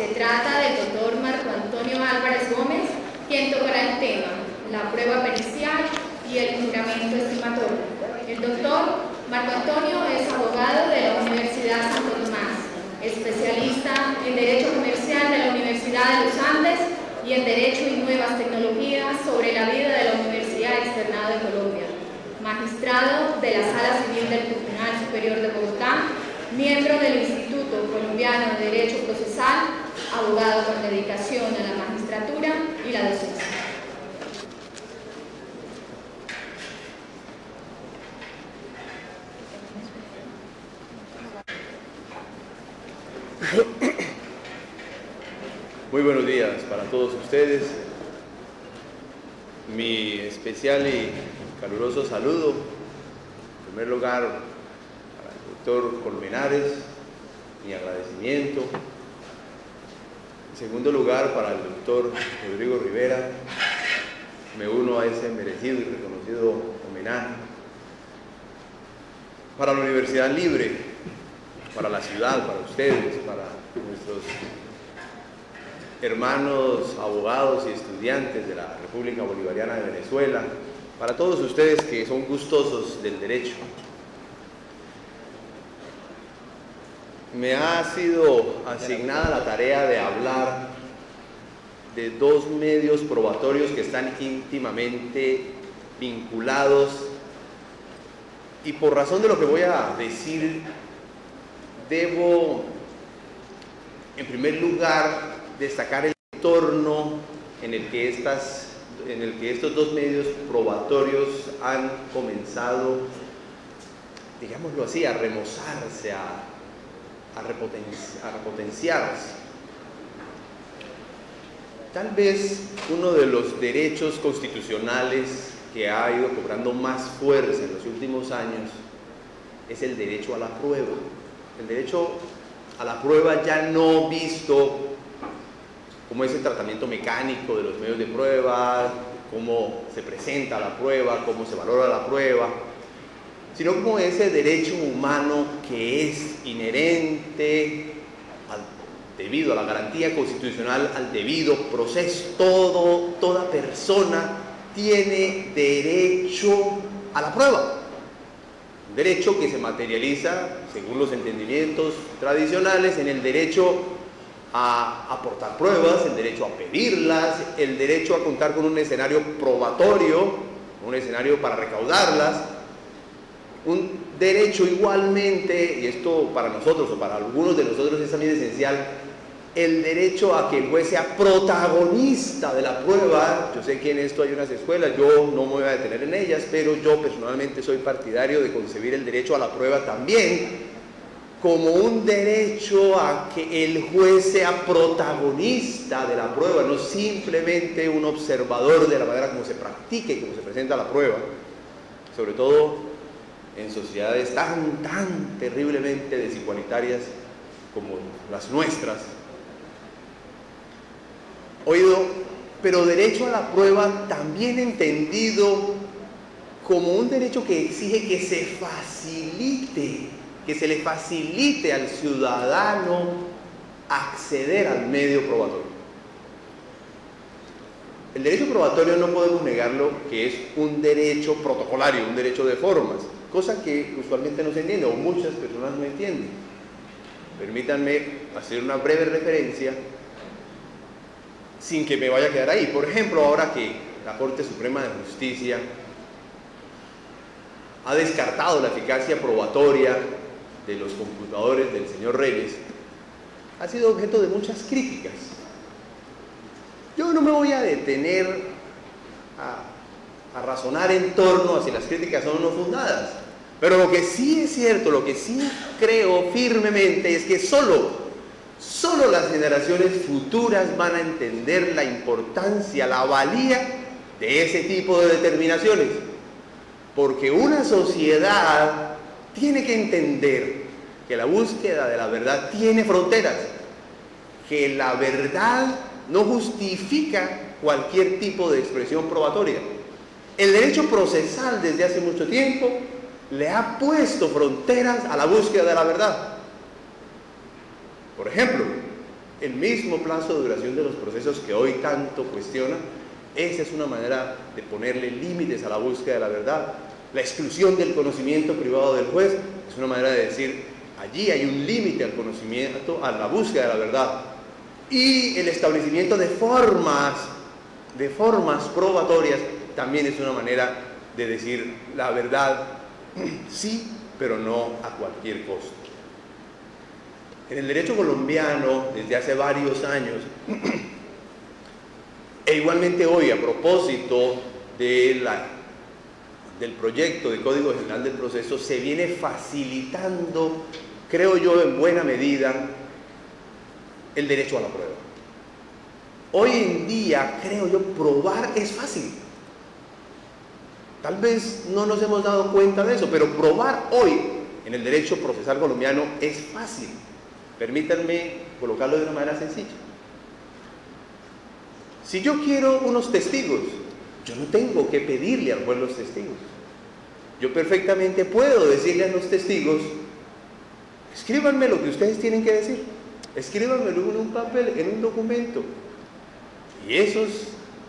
Se trata del doctor Marco Antonio Álvarez Gómez, quien tocará el tema, la prueba pericial y el juramento estimatorio. El doctor Marco Antonio es abogado de la Universidad Santo Tomás, especialista en Derecho Comercial de la Universidad de los Andes y en Derecho y Nuevas Tecnologías sobre la vida de la Universidad Externada de Colombia, magistrado de la Sala Civil del Tribunal Superior de Bogotá, miembro del Instituto Colombiano de Derecho Procesal, abogado con dedicación a la magistratura y la docencia. Muy buenos días para todos ustedes. Mi especial y caluroso saludo, en primer lugar, para el doctor Colmenares, mi agradecimiento. En segundo lugar, para el doctor Rodrigo Rivera, me uno a ese merecido y reconocido homenaje. Para la Universidad Libre, para la ciudad, para ustedes, para nuestros hermanos abogados y estudiantes de la República Bolivariana de Venezuela, para todos ustedes que son gustosos del derecho. Me ha sido asignada la tarea de hablar de dos medios probatorios que están íntimamente vinculados, y por razón de lo que voy a decir, debo, en primer lugar, destacar el entorno en el que estos dos medios probatorios han comenzado, digámoslo así, a remozarse, a repotenciarse. Tal vez uno de los derechos constitucionales que ha ido cobrando más fuerza en los últimos años es el derecho a la prueba. El derecho a la prueba ya no visto como ese tratamiento mecánico de los medios de prueba, cómo se presenta la prueba, cómo se valora la prueba, sino como ese derecho humano que es inherente debido a la garantía constitucional al debido proceso. Toda persona tiene derecho a la prueba. Un derecho que se materializa, según los entendimientos tradicionales, en el derecho a aportar pruebas, el derecho a pedirlas, el derecho a contar con un escenario probatorio, un escenario para recaudarlas, un derecho igualmente, y esto para nosotros o para algunos de nosotros es también esencial, el derecho a que el juez sea protagonista de la prueba. Yo sé que en esto hay unas escuelas, yo no me voy a detener en ellas, pero yo personalmente soy partidario de concebir el derecho a la prueba también como un derecho a que el juez sea protagonista de la prueba, no simplemente un observador de la manera como se practica y como se presenta la prueba, sobre todo en sociedades tan terriblemente desigualitarias como las nuestras. Oído, pero derecho a la prueba también entendido como un derecho que exige que se facilite, que se le facilite al ciudadano acceder al medio probatorio. El derecho probatorio no podemos negarlo que es un derecho protocolario, un derecho de formas, cosa que usualmente no se entiende o muchas personas no entienden. Permítanme hacer una breve referencia sin que me vaya a quedar ahí. Por ejemplo, ahora que la Corte Suprema de Justicia ha descartado la eficacia probatoria de los computadores del señor Reyes, ha sido objeto de muchas críticas. Yo no me voy a detener a razonar en torno a si las críticas son o no fundadas, pero lo que sí es cierto, lo que sí creo firmemente es que solo las generaciones futuras van a entender la importancia, la valía de ese tipo de determinaciones, porque una sociedad tiene que entender que la búsqueda de la verdad tiene fronteras, que la verdad no justifica cualquier tipo de expresión probatoria. El derecho procesal desde hace mucho tiempo le ha puesto fronteras a la búsqueda de la verdad. Por ejemplo, el mismo plazo de duración de los procesos que hoy tanto cuestiona. Esa es una manera de ponerle límites a la búsqueda de la verdad. La exclusión del conocimiento privado del juez es una manera de decir, allí hay un límite al conocimiento, a la búsqueda de la verdad. Y el establecimiento de formas probatorias también es una manera de decir la verdad, sí, pero no a cualquier costo. En el derecho colombiano, desde hace varios años, e igualmente hoy, a propósito del proyecto de Código General del Proceso, se viene facilitando, creo yo, en buena medida, el derecho a la prueba. Hoy en día, creo yo, probar es fácil. Tal vez no nos hemos dado cuenta de eso, pero probar hoy en el derecho procesal colombiano es fácil. Permítanme colocarlo de una manera sencilla. Si yo quiero unos testigos, yo no tengo que pedirle al juez los testigos. Yo perfectamente puedo decirle a los testigos, escríbanme lo que ustedes tienen que decir, escríbanmelo en un papel, en un documento. Y esos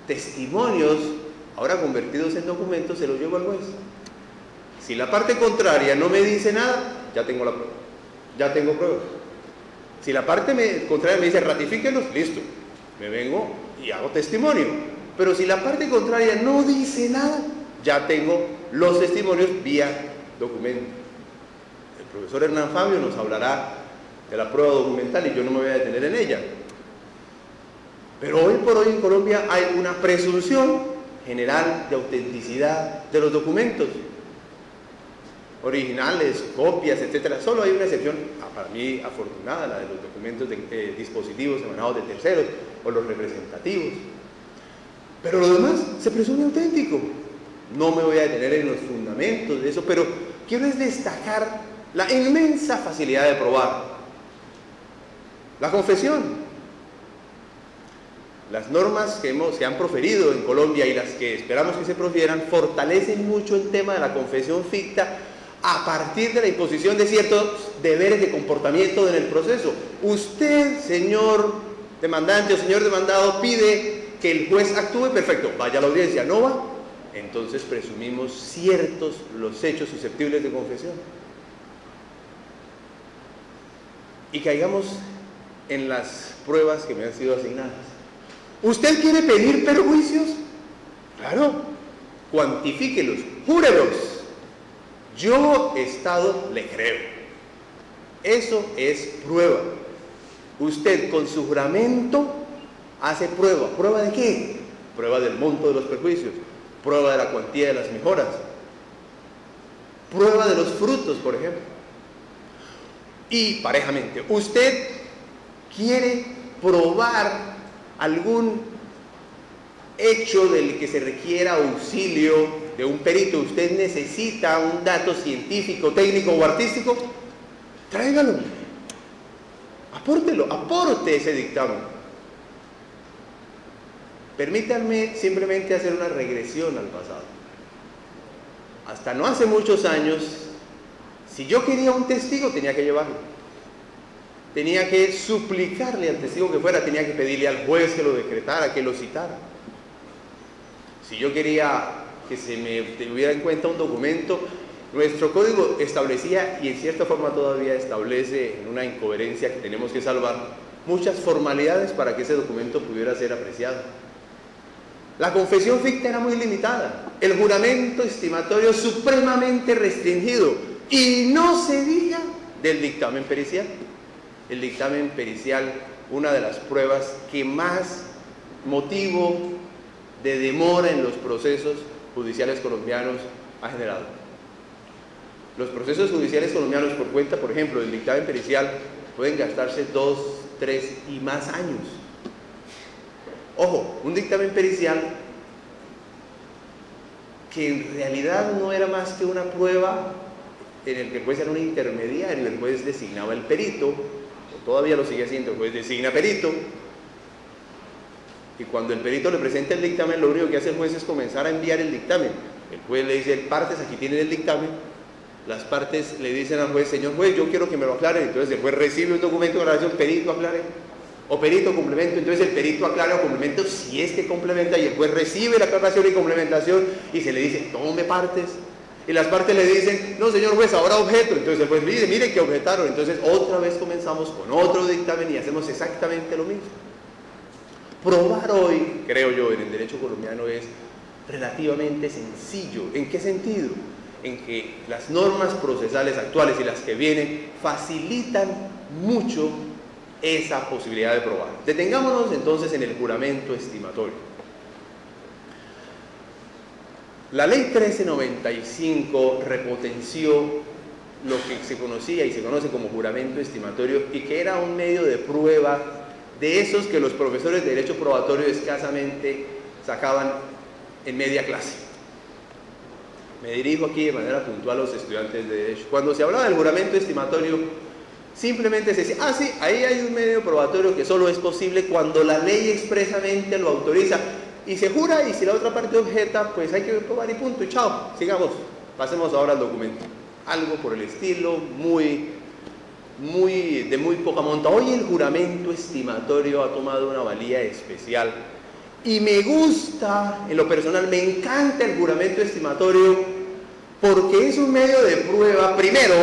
testimonios, ahora convertidos en documentos, se los llevo al juez. Si la parte contraria no me dice nada, ya tengo la prueba, ya tengo pruebas. Si la parte contraria me dice ratifíquenos, listo, me vengo y hago testimonio. Pero si la parte contraria no dice nada, ya tengo los testimonios vía documento. El profesor Hernán Fabio nos hablará de la prueba documental y yo no me voy a detener en ella. Pero hoy por hoy en Colombia hay una presunción general de autenticidad de los documentos, originales, copias, etcétera. Solo hay una excepción, para mí afortunada, la de los documentos de dispositivos emanados de terceros o los representativos. Pero lo demás se presume auténtico. No me voy a detener en los fundamentos de eso, pero quiero destacar la inmensa facilidad de probar. La confesión. Las normas que se han proferido en Colombia y las que esperamos que se profieran fortalecen mucho el tema de la confesión ficta a partir de la imposición de ciertos deberes de comportamiento en el proceso. Usted, señor demandante o señor demandado, pide que el juez actúe, perfecto, vaya a la audiencia, ¿no va? Entonces presumimos ciertos los hechos susceptibles de confesión. Y caigamos en las pruebas que me han sido asignadas. ¿Usted quiere pedir perjuicios? Claro, cuantifíquelos, júrelos. Yo, Estado, le creo. Eso es prueba. Usted con su juramento hace prueba. ¿Prueba de qué? Prueba del monto de los perjuicios, prueba de la cuantía de las mejoras, prueba de los frutos, por ejemplo. Y parejamente, usted quiere probar algún hecho del que se requiera auxilio de un perito, usted necesita un dato científico, técnico o artístico, tráigalo, apórtelo, aporte ese dictamen. Permítanme simplemente hacer una regresión al pasado. Hasta no hace muchos años, si yo quería un testigo, tenía que llevarlo. Tenía que suplicarle al testigo que fuera, tenía que pedirle al juez que lo decretara, que lo citara. Si yo quería que se me tuviera en cuenta un documento, nuestro código establecía, y en cierta forma todavía establece, en una incoherencia que tenemos que salvar, muchas formalidades para que ese documento pudiera ser apreciado. La confesión ficta era muy limitada, el juramento estimatorio supremamente restringido, y no se diga del dictamen pericial. El dictamen pericial, una de las pruebas que más motivo de demora en los procesos judiciales colombianos ha generado. Los procesos judiciales colombianos, por cuenta, por ejemplo, del dictamen pericial, pueden gastarse 2, 3 y más años. Ojo, un dictamen pericial que en realidad no era más que una prueba en el que el juez era un intermediario, el juez designaba el perito, o todavía lo sigue haciendo, el juez designa perito, y cuando el perito le presenta el dictamen, lo único que hace el juez es comenzar a enviar el dictamen. El juez le dice, partes, aquí tienen el dictamen. Las partes le dicen al juez, señor juez, yo quiero que me lo aclaren. Entonces el juez recibe un documento de aclaración, perito, aclare. o perito o complemento, entonces el perito aclara o complemento si es que complementa y el juez recibe la aclaración y complementación y se le dice, tome partes. Y las partes le dicen, no señor juez, ahora objeto. Entonces el juez dice, mire que objetaron. Entonces otra vez comenzamos con otro dictamen y hacemos exactamente lo mismo. Probar hoy, creo yo, en el derecho colombiano es relativamente sencillo. ¿En qué sentido? En que las normas procesales actuales y las que vienen facilitan mucho esa posibilidad de probar. Detengámonos entonces en el juramento estimatorio. La ley 1395 repotenció lo que se conocía y se conoce como juramento estimatorio y que era un medio de prueba de esos que los profesores de derecho probatorio escasamente sacaban en media clase. Me dirijo aquí de manera puntual a los estudiantes de derecho. Cuando se hablaba del juramento estimatorio, simplemente se decía, ah sí, ahí hay un medio probatorio que solo es posible cuando la ley expresamente lo autoriza. Y se jura, y si la otra parte objeta, pues hay que probar y punto, y chao, sigamos, pasemos ahora al documento. Algo por el estilo, de muy poca monta. Hoy el juramento estimatorio ha tomado una valía especial, y me gusta, en lo personal, me encanta el juramento estimatorio, porque es un medio de prueba, primero,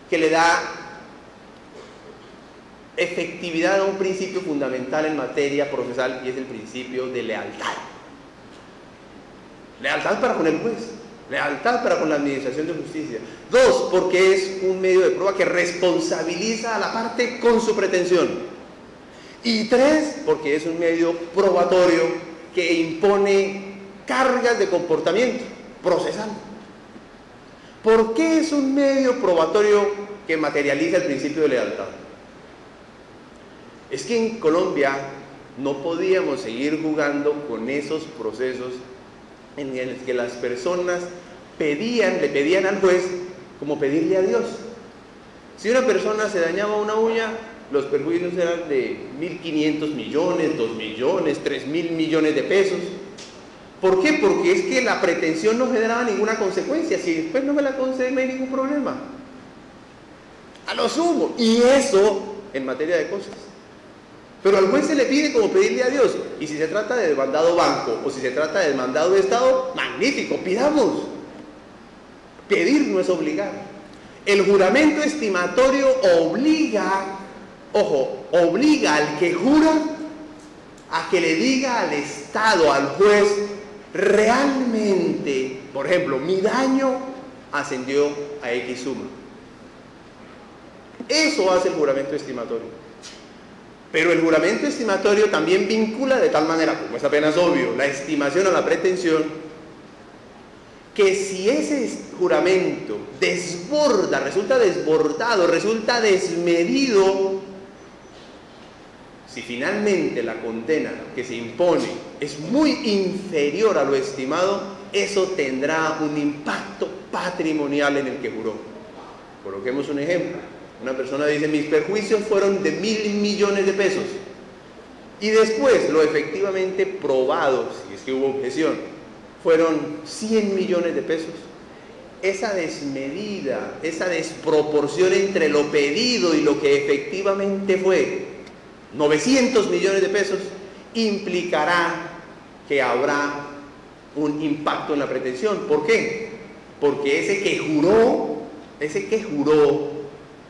que le da efectividad a un principio fundamental en materia procesal y es el principio de lealtad. Lealtad para con el juez, lealtad para con la administración de justicia. Dos, porque es un medio de prueba que responsabiliza a la parte con su pretensión. Y tres, porque es un medio probatorio que impone cargas de comportamiento procesal. ¿Por qué es un medio probatorio que materializa el principio de lealtad? Es que en Colombia no podíamos seguir jugando con esos procesos en los que las personas le pedían al juez como pedirle a Dios. Si una persona se dañaba una uña, los perjuicios eran de 1.500 millones, 2 millones, 3.000 millones de pesos. ¿Por qué? Porque es que la pretensión no generaba ninguna consecuencia. Si después no me la concede, no hay ningún problema. A lo sumo. Y eso en materia de cosas. Pero al juez se le pide como pedirle a Dios. Y si se trata de demandado banco o si se trata de demandado de Estado, magnífico, pidamos. Pedir no es obligar. El juramento estimatorio obliga, ojo, obliga al que jura a que le diga al Estado, al juez, realmente, por ejemplo, mi daño ascendió a X suma. Eso hace el juramento estimatorio. Pero el juramento estimatorio también vincula de tal manera, como es apenas obvio, la estimación a la pretensión, que si ese juramento desborda, resulta desbordado, resulta desmedido, si finalmente la condena que se impone es muy inferior a lo estimado, eso tendrá un impacto patrimonial en el que juró. Coloquemos un ejemplo. Una persona dice, mis perjuicios fueron de 1.000 millones de pesos. Y después, lo efectivamente probado, si es que hubo objeción, fueron 100 millones de pesos. Esa desmedida, esa desproporción entre lo pedido y lo que efectivamente fue 900 millones de pesos, implicará que habrá un impacto en la pretensión. ¿Por qué? Porque ese que juró,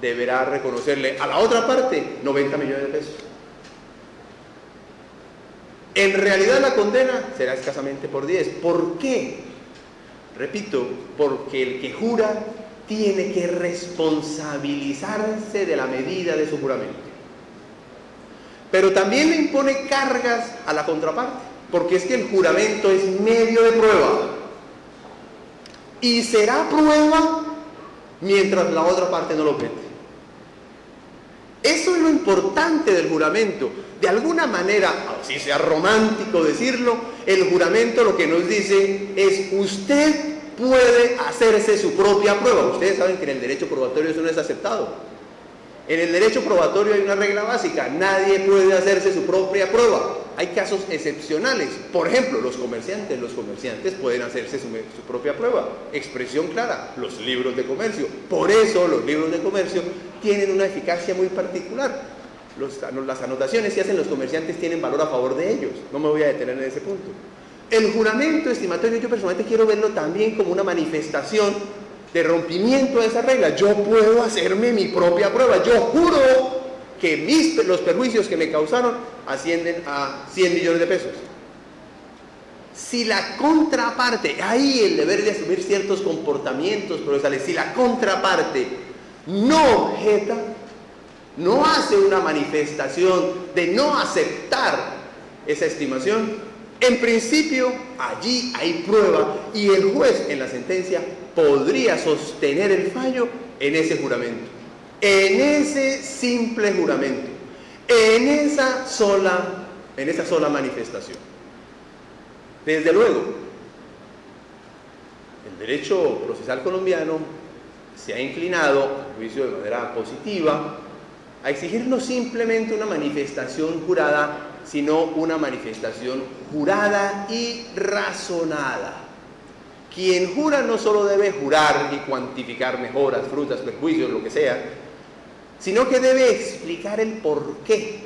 deberá reconocerle a la otra parte 90 millones de pesos. En realidad la condena será escasamente por 10. ¿Por qué? Repito, porque el que jura tiene que responsabilizarse de la medida de su juramento. Pero también le impone cargas a la contraparte, porque es que el juramento es medio de prueba. Y será prueba mientras la otra parte no lo objete. Eso es lo importante del juramento. De alguna manera, así sea romántico decirlo, el juramento lo que nos dice es: usted puede hacerse su propia prueba. Ustedes saben que en el derecho probatorio eso no es aceptado. En el derecho probatorio hay una regla básica: nadie puede hacerse su propia prueba. Hay casos excepcionales. Por ejemplo, los comerciantes pueden hacerse su propia prueba. Expresión clara: los libros de comercio. Por eso los libros de comercio tienen una eficacia muy particular. las anotaciones que hacen los comerciantes tienen valor a favor de ellos. No me voy a detener en ese punto. El juramento estimatorio yo personalmente quiero verlo también como una manifestación de rompimiento de esa regla. Yo puedo hacerme mi propia prueba. Yo juro que los perjuicios que me causaron ascienden a 100 millones de pesos. Si la contraparte, ahí el deber de asumir ciertos comportamientos procesales, si la contraparte no objeta, no hace una manifestación de no aceptar esa estimación, en principio allí hay prueba y el juez en la sentencia podría sostener el fallo en ese juramento, en ese simple juramento, en esa sola manifestación. Desde luego, el derecho procesal colombiano se ha inclinado, a juicio de manera positiva, a exigir no simplemente una manifestación jurada, sino una manifestación jurada y razonada. Quien jura no solo debe jurar y cuantificar mejoras, frutas, perjuicios, lo que sea, sino que debe explicar el porqué.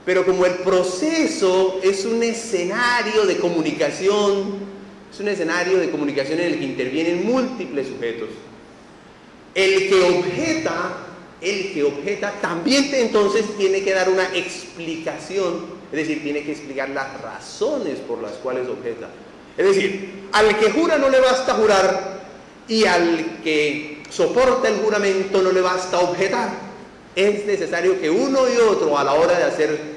Pero como el proceso es un escenario de comunicación, en el que intervienen múltiples sujetos, el que objeta también entonces tiene que dar una explicación, es decir, tiene que explicar las razones por las cuales objeta. Es decir, al que jura no le basta jurar y al que soporta el juramento no le basta objetar. Es necesario que uno y otro a la hora de hacer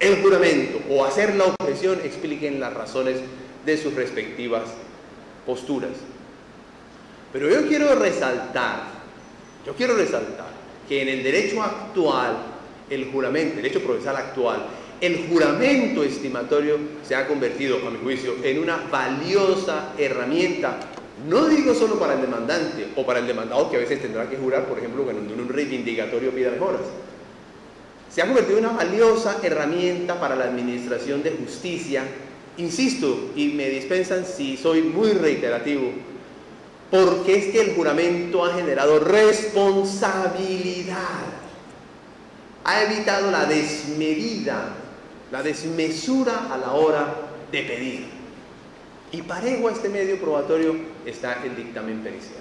el juramento o hacer la objeción expliquen las razones de sus respectivas posturas. Pero yo quiero resaltar que en el derecho actual, derecho procesal actual, el juramento estimatorio se ha convertido, a mi juicio, en una valiosa herramienta, no digo solo para el demandante o para el demandado que a veces tendrá que jurar, por ejemplo, cuando en un reivindicatorio pida mejoras. Se ha convertido en una valiosa herramienta para la administración de justicia, insisto, y me dispensan si soy muy reiterativo, porque es que el juramento ha generado responsabilidad, ha evitado la desmesura a la hora de pedir. Y parejo a este medio probatorio está el dictamen pericial.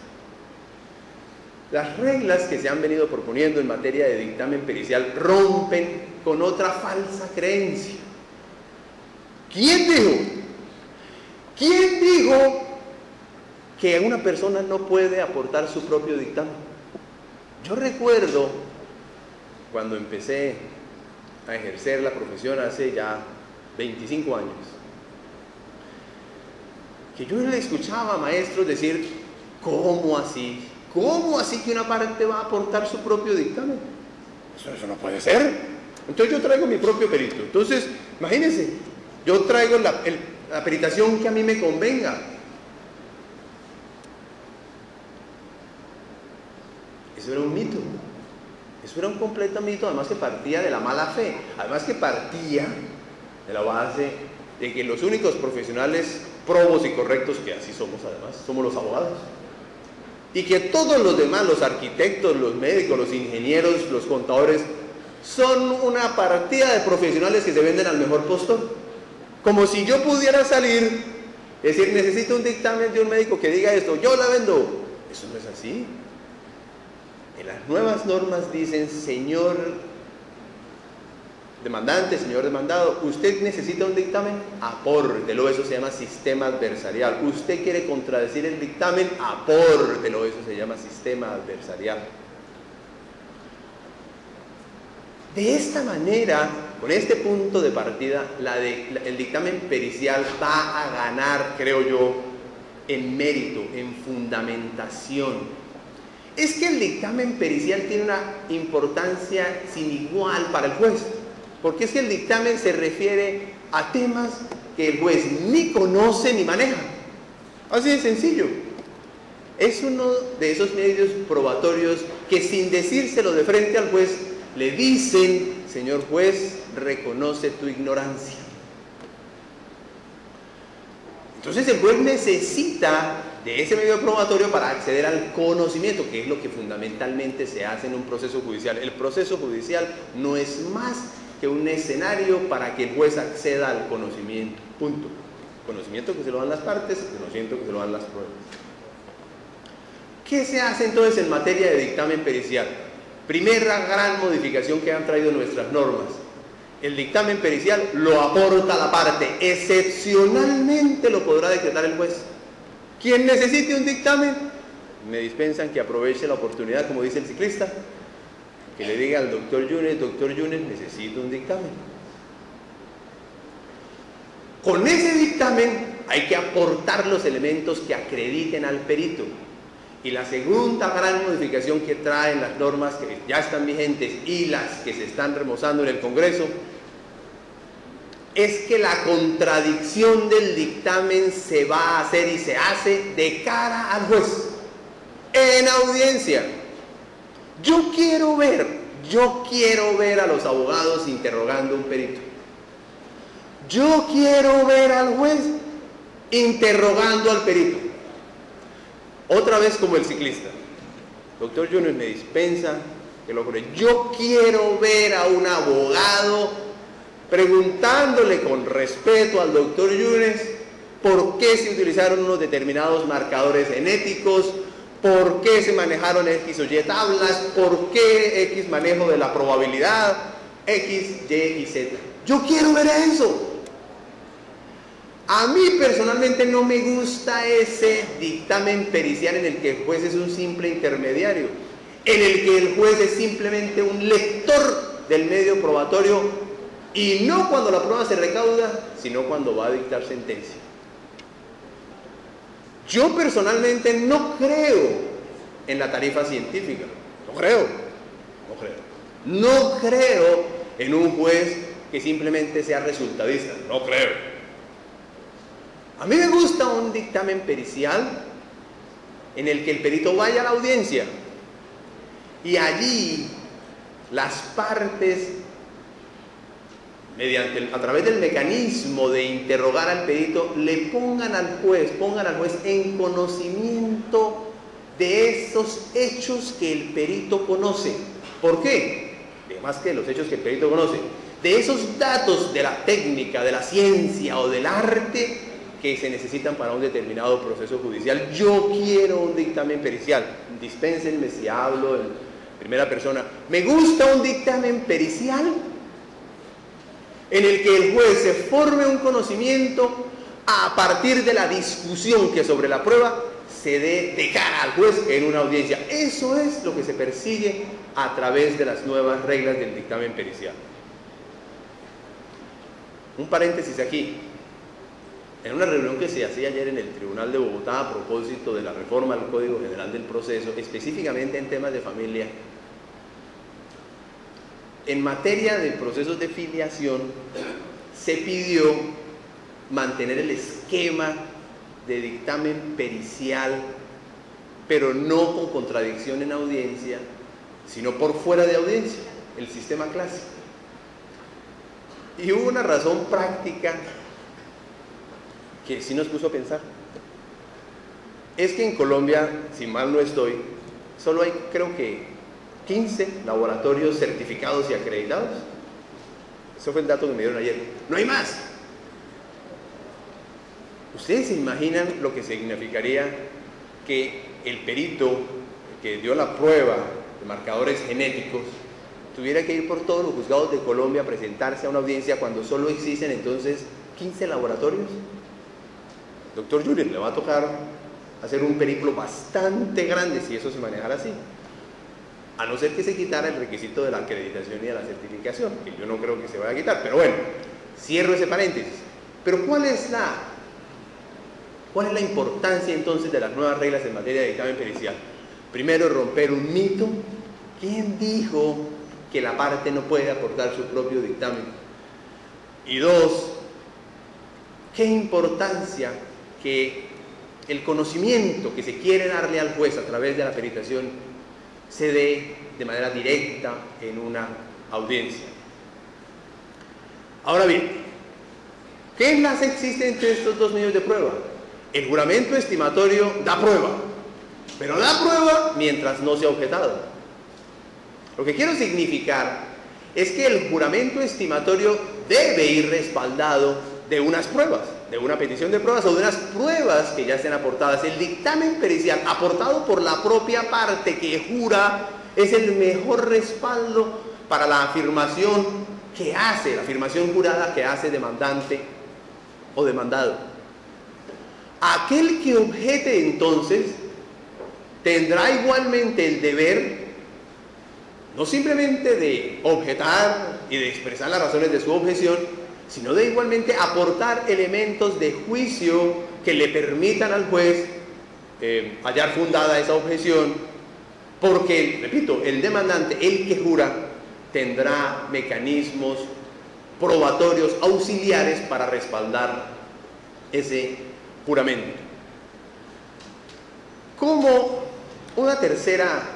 Las reglas que se han venido proponiendo en materia de dictamen pericial rompen con otra falsa creencia. ¿Quién dijo que una persona no puede aportar su propio dictamen? Yo recuerdo cuando empecé a ejercer la profesión hace ya 25 años, que yo le escuchaba a maestros decir, ¿cómo así? ¿Cómo así que una parte va a aportar su propio dictamen? Eso no puede ser. Entonces yo traigo mi propio perito. Entonces, imagínense, yo traigo la peritación que a mí me convenga. Eso era un mito. Eso era un completo mito, además que partía de la mala fe. Además que partía de la base de que los únicos profesionales probos y correctos, que así somos además, somos los abogados. Y que todos los demás, los arquitectos, los médicos, los ingenieros, los contadores, son una partida de profesionales que se venden al mejor postor. Como si yo pudiera salir, decir, necesito un dictamen de un médico que diga esto, yo la vendo. Eso no es así. En las nuevas normas dicen, señor demandante, señor demandado, usted necesita un dictamen, apórtelo, eso se llama sistema adversarial. Usted quiere contradecir el dictamen, apórtelo, eso se llama sistema adversarial. De esta manera, con este punto de partida, el dictamen pericial va a ganar, creo yo, en mérito, en fundamentación. Es que el dictamen pericial tiene una importancia sin igual para el juez, porque es que el dictamen se refiere a temas que el juez ni conoce ni maneja. Así de sencillo. Es uno de esos medios probatorios que sin decírselo de frente al juez, le dicen, señor juez, reconoce tu ignorancia. Entonces el juez necesita de ese medio probatorio para acceder al conocimiento, que es lo que fundamentalmente se hace en un proceso judicial. El proceso judicial no es más que un escenario para que el juez acceda al conocimiento, punto. Conocimiento que se lo dan las partes, conocimiento que se lo dan las pruebas. ¿Qué se hace entonces en materia de dictamen pericial? Primera gran modificación que han traído nuestras normas. El dictamen pericial lo aporta la parte, excepcionalmente lo podrá decretar el juez. Quien necesite un dictamen, me dispensan que aproveche la oportunidad, como dice el ciclista, que le diga al doctor Yunes, necesito un dictamen. Con ese dictamen hay que aportar los elementos que acrediten al perito. Y la segunda gran modificación que traen las normas que ya están vigentes y las que se están remozando en el Congreso es que la contradicción del dictamen se va a hacer y se hace de cara al juez, en audiencia. Yo quiero ver a los abogados interrogando a un perito. Yo quiero ver al juez interrogando al perito. Otra vez como el ciclista. Doctor Yunes, me dispensa que lo ocurre. Yo quiero ver a un abogado preguntándole con respeto al doctor Yunes por qué se utilizaron unos determinados marcadores genéticos, por qué se manejaron X o Y tablas, por qué X manejo de la probabilidad, X, Y y Z. Yo quiero ver eso. A mí personalmente no me gusta ese dictamen pericial en el que el juez es un simple intermediario, en el que el juez es simplemente un lector del medio probatorio y no cuando la prueba se recauda, sino cuando va a dictar sentencia. Yo personalmente no creo en la tarifa científica, no creo en un juez que simplemente sea resultadista, no creo. A mí me gusta un dictamen pericial en el que el perito vaya a la audiencia y allí las partes, a través del mecanismo de interrogar al perito, le pongan al juez en conocimiento de esos hechos que el perito conoce. ¿Por qué? Además que los hechos que el perito conoce, de esos datos de la técnica, de la ciencia o del arte que se necesitan para un determinado proceso judicial. Yo quiero un dictamen pericial. Dispénsenme si hablo en primera persona. Me gusta un dictamen pericial en el que el juez se forme un conocimiento a partir de la discusión que sobre la prueba se dé de cara al juez en una audiencia. Eso es lo que se persigue a través de las nuevas reglas del dictamen pericial. Un paréntesis aquí. En una reunión que se hacía ayer en el Tribunal de Bogotá a propósito de la reforma al Código General del Proceso, específicamente en temas de familia, en materia de procesos de filiación, se pidió mantener el esquema de dictamen pericial, pero no con contradicción en audiencia, sino por fuera de audiencia, el sistema clásico. Y hubo una razón práctica que sí nos puso a pensar. Es que en Colombia, si mal no estoy, solo hay, creo que 15 laboratorios certificados y acreditados. Eso fue el dato que me dieron ayer. No hay más. ¿Ustedes se imaginan lo que significaría que el perito que dio la prueba de marcadores genéticos tuviera que ir por todos los juzgados de Colombia a presentarse a una audiencia cuando solo existen entonces 15 laboratorios? Doctor Yunes, le va a tocar hacer un periplo bastante grande si eso se manejara así, a no ser que se quitara el requisito de la acreditación y de la certificación, que yo no creo que se vaya a quitar, pero bueno, cierro ese paréntesis. Pero ¿cuál es la importancia entonces de las nuevas reglas en materia de dictamen pericial? Primero, romper un mito. ¿Quién dijo que la parte no puede aportar su propio dictamen? Y dos, ¿qué importancia que el conocimiento que se quiere darle al juez a través de la peritación se dé de manera directa en una audiencia? Ahora bien, ¿qué enlace existe entre estos dos medios de prueba? El juramento estimatorio da prueba, pero da prueba mientras no sea objetado. Lo que quiero significar es que el juramento estimatorio debe ir respaldado de unas pruebas, de una petición de pruebas o de unas pruebas que ya estén aportadas. El dictamen pericial aportado por la propia parte que jura es el mejor respaldo para la afirmación que hace, la afirmación jurada que hace demandante o demandado. Aquel que objete entonces tendrá igualmente el deber no simplemente de objetar y de expresar las razones de su objeción, sino de igualmente aportar elementos de juicio que le permitan al juez hallar fundada esa objeción, porque, repito, el demandante, el que jura, tendrá mecanismos probatorios auxiliares para respaldar ese juramento. Como una tercera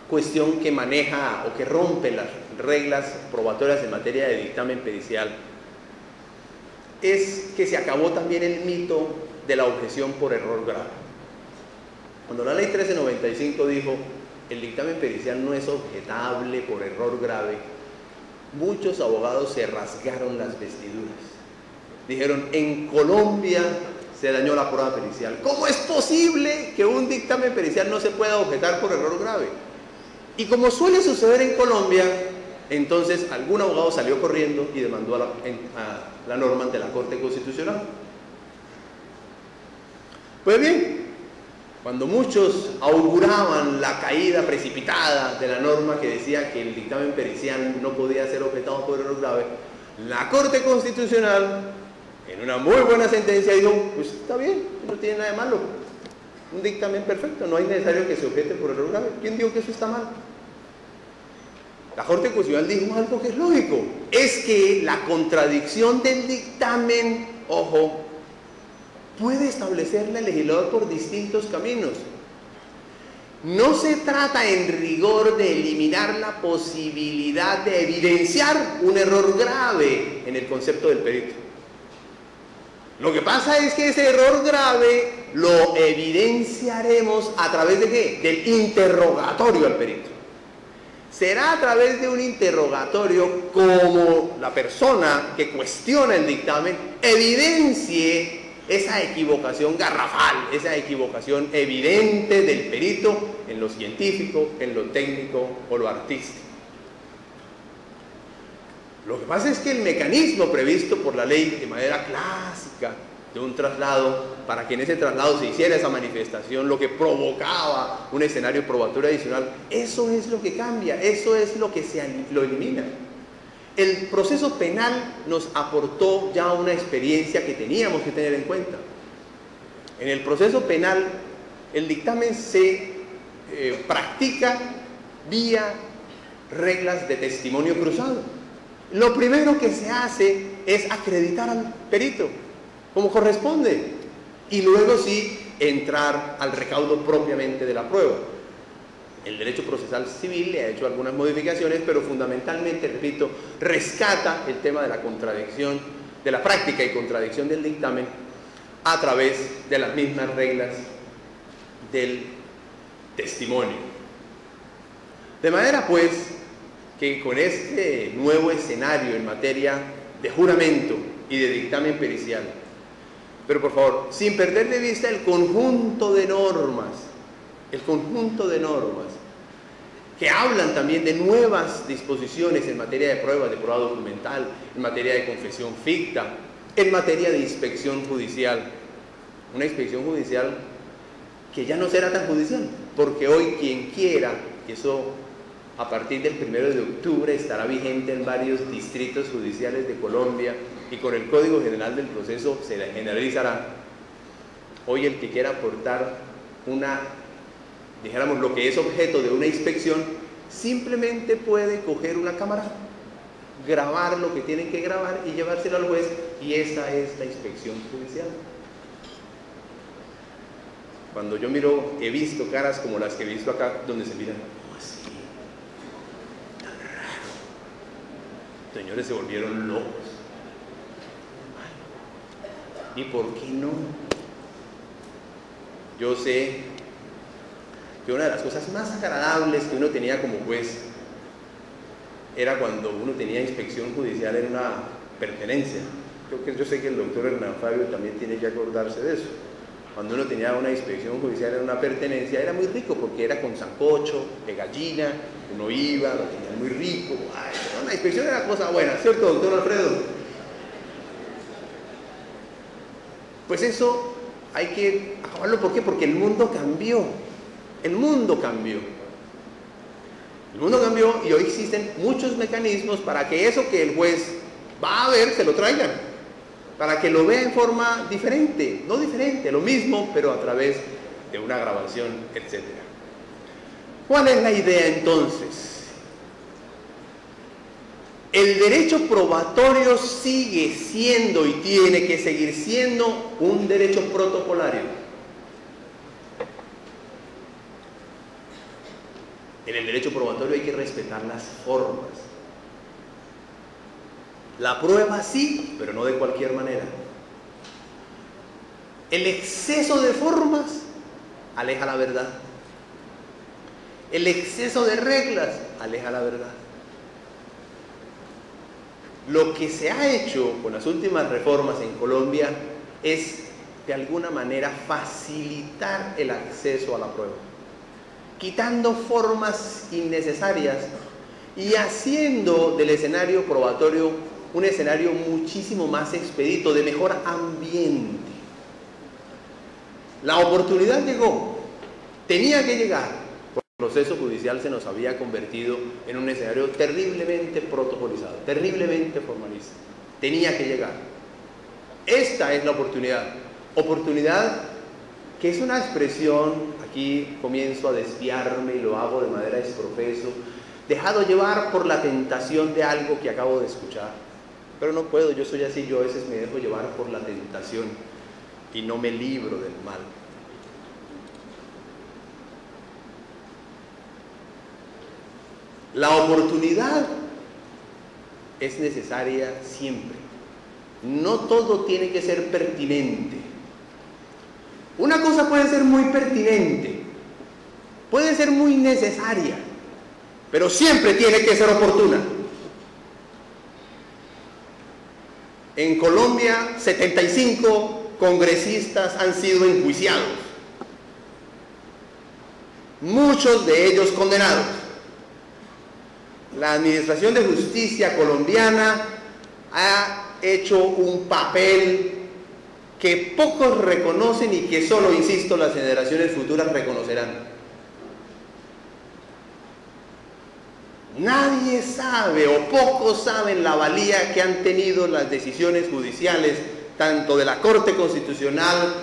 cuestión que maneja o que rompe las reglas probatorias en materia de dictamen pericial es que se acabó también el mito de la objeción por error grave. Cuando la ley 1395 dijo el dictamen pericial no es objetable por error grave, muchos abogados se rasgaron las vestiduras. Dijeron, en Colombia se dañó la prueba pericial. ¿Cómo es posible que un dictamen pericial no se pueda objetar por error grave? Y como suele suceder en Colombia, entonces algún abogado salió corriendo y demandó a la norma ante la Corte Constitucional. Pues bien, cuando muchos auguraban la caída precipitada de la norma que decía que el dictamen pericial no podía ser objetado por error grave, la Corte Constitucional, en una muy buena sentencia, dijo, pues está bien, no tiene nada de malo, un dictamen perfecto, no es necesario que se objete por error grave. ¿Quién dijo que eso está mal? La Corte Constitucional dijo algo que es lógico, es que la contradicción del dictamen, ojo, puede establecerla el legislador por distintos caminos. No se trata en rigor de eliminar la posibilidad de evidenciar un error grave en el concepto del perito. Lo que pasa es que ese error grave lo evidenciaremos a través de ¿qué? Del interrogatorio al perito. Será a través de un interrogatorio como la persona que cuestiona el dictamen evidencie esa equivocación garrafal, esa equivocación evidente del perito en lo científico, en lo técnico o lo artístico. Lo que pasa es que el mecanismo previsto por la ley de manera clásica de un traslado, para que en ese traslado se hiciera esa manifestación, lo que provocaba un escenario probatorio adicional, eso es lo que cambia, eso es lo que lo elimina. El proceso penal nos aportó ya una experiencia que teníamos que tener en cuenta. En el proceso penal, el dictamen se practica vía reglas de testimonio cruzado. Lo primero que se hace es acreditar al perito, como corresponde, y luego sí entrar al recaudo propiamente de la prueba. El derecho procesal civil le ha hecho algunas modificaciones, pero fundamentalmente, repito, rescata el tema de la contradicción, de la práctica y contradicción del dictamen a través de las mismas reglas del testimonio. De manera pues que con este nuevo escenario en materia de juramento y de dictamen pericial, pero por favor, sin perder de vista el conjunto de normas que hablan también de nuevas disposiciones en materia de pruebas, de prueba documental, en materia de confesión ficta, en materia de inspección judicial. Una inspección judicial que ya no será tan judicial, porque hoy quien quiera, que eso a partir del 1 de octubre estará vigente en varios distritos judiciales de Colombia y con el Código General del Proceso se generalizará. Hoy el que quiera aportar dijéramos, lo que es objeto de una inspección, simplemente puede coger una cámara, grabar lo que tienen que grabar y llevárselo al juez, y esa es la inspección judicial. Cuando yo miro, he visto caras como las que he visto acá, donde se miran, ¿cómo así? Tan raro. Señores, se volvieron locos. ¿Y por qué no? yo sé que una de las cosas más agradables que uno tenía como juez era cuando uno tenía inspección judicial en una pertenencia. Yo sé que el doctor Hernán Fabio también tiene que acordarse de eso. Cuando uno tenía una inspección judicial en una pertenencia era muy rico porque era con sancocho, de gallina, uno iba, lo tenía muy rico. Ay, la inspección era cosa buena, ¿cierto, doctor Alfredo? Pues eso hay que acabarlo. ¿Por qué? Porque el mundo cambió. El mundo cambió. El mundo cambió y hoy existen muchos mecanismos para que eso que el juez va a ver se lo traigan, para que lo vea en forma diferente, no diferente, lo mismo, pero a través de una grabación, etc. ¿Cuál es la idea entonces? El derecho probatorio sigue siendo y tiene que seguir siendo un derecho protocolario. En el derecho probatorio hay que respetar las formas. La prueba sí, pero no de cualquier manera. El exceso de formas aleja la verdad. El exceso de reglas aleja la verdad. Lo que se ha hecho con las últimas reformas en Colombia es, de alguna manera, facilitar el acceso a la prueba, quitando formas innecesarias y haciendo del escenario probatorio un escenario muchísimo más expedito, de mejor ambiente. La oportunidad llegó, tenía que llegar. El proceso judicial se nos había convertido en un escenario terriblemente protocolizado, terriblemente formalista. Tenía que llegar. Esta es la oportunidad. Oportunidad que es una expresión, aquí comienzo a desviarme y lo hago de manera exprofeso, dejado llevar por la tentación de algo que acabo de escuchar. Pero no puedo, yo soy así, yo a veces me dejo llevar por la tentación y no me libro del mal. La oportunidad es necesaria siempre. No todo tiene que ser pertinente. Una cosa puede ser muy pertinente, puede ser muy necesaria, pero siempre tiene que ser oportuna. En Colombia, 75 congresistas han sido enjuiciados, muchos de ellos condenados. La Administración de Justicia colombiana ha hecho un papel que pocos reconocen y que solo, insisto, las generaciones futuras reconocerán. Nadie sabe o pocos saben la valía que han tenido las decisiones judiciales, tanto de la Corte Constitucional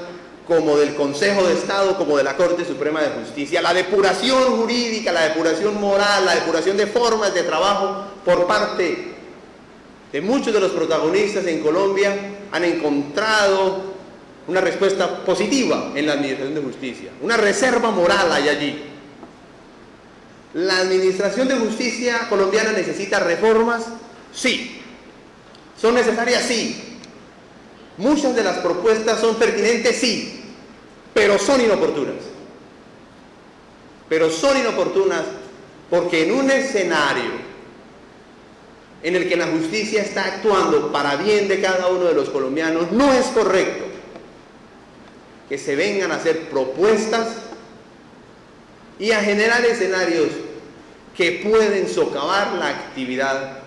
como del Consejo de Estado, como de la Corte Suprema de Justicia. La depuración jurídica, la depuración moral, la depuración de formas de trabajo por parte de muchos de los protagonistas en Colombia han encontrado una respuesta positiva en la Administración de Justicia. Una reserva moral hay allí. ¿La Administración de Justicia colombiana necesita reformas? Sí. ¿Son necesarias? Sí. ¿Muchas de las propuestas son pertinentes? Sí. Pero son inoportunas. Pero son inoportunas porque en un escenario en el que la justicia está actuando para bien de cada uno de los colombianos, no es correcto que se vengan a hacer propuestas y a generar escenarios que pueden socavar la actividad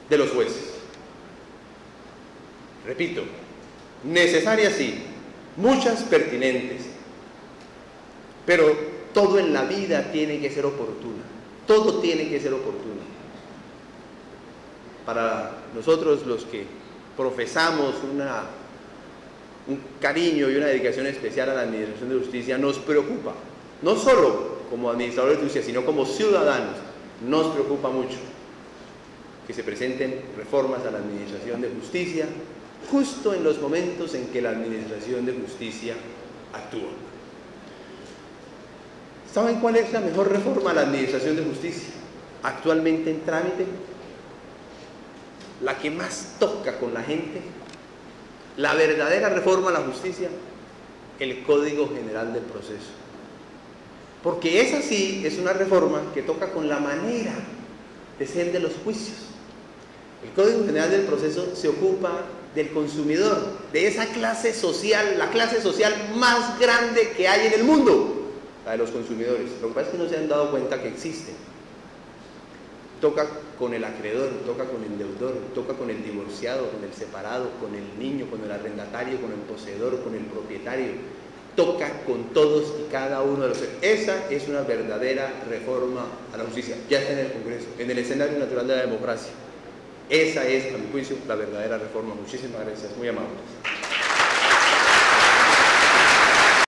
de los jueces. Repito, necesarias sí, muchas pertinentes, pero todo en la vida tiene que ser oportuna, todo tiene que ser oportuno. Para nosotros los que profesamos un cariño y una dedicación especial a la Administración de Justicia, nos preocupa, no solo como administradores de justicia, sino como ciudadanos, nos preocupa mucho que se presenten reformas a la Administración de Justicia justo en los momentos en que la Administración de Justicia actúa. ¿Saben cuál es la mejor reforma a la Administración de Justicia actualmente en trámite? La que más toca con la gente, la verdadera reforma a la justicia, el Código General del Proceso. Porque esa sí es una reforma que toca con la manera de ser de los juicios. El Código General del Proceso se ocupa del consumidor, de esa clase social, la clase social más grande que hay en el mundo, la de los consumidores. Lo que pasa es que no se han dado cuenta que existen. Toca con el acreedor, toca con el deudor, toca con el divorciado, con el separado, con el niño, con el arrendatario, con el poseedor, con el propietario. Toca con todos y cada uno de los... Esa es una verdadera reforma a la justicia. Ya está en el Congreso, en el escenario natural de la democracia. Esa es, a mi juicio, la verdadera reforma. Muchísimas gracias, muy amables.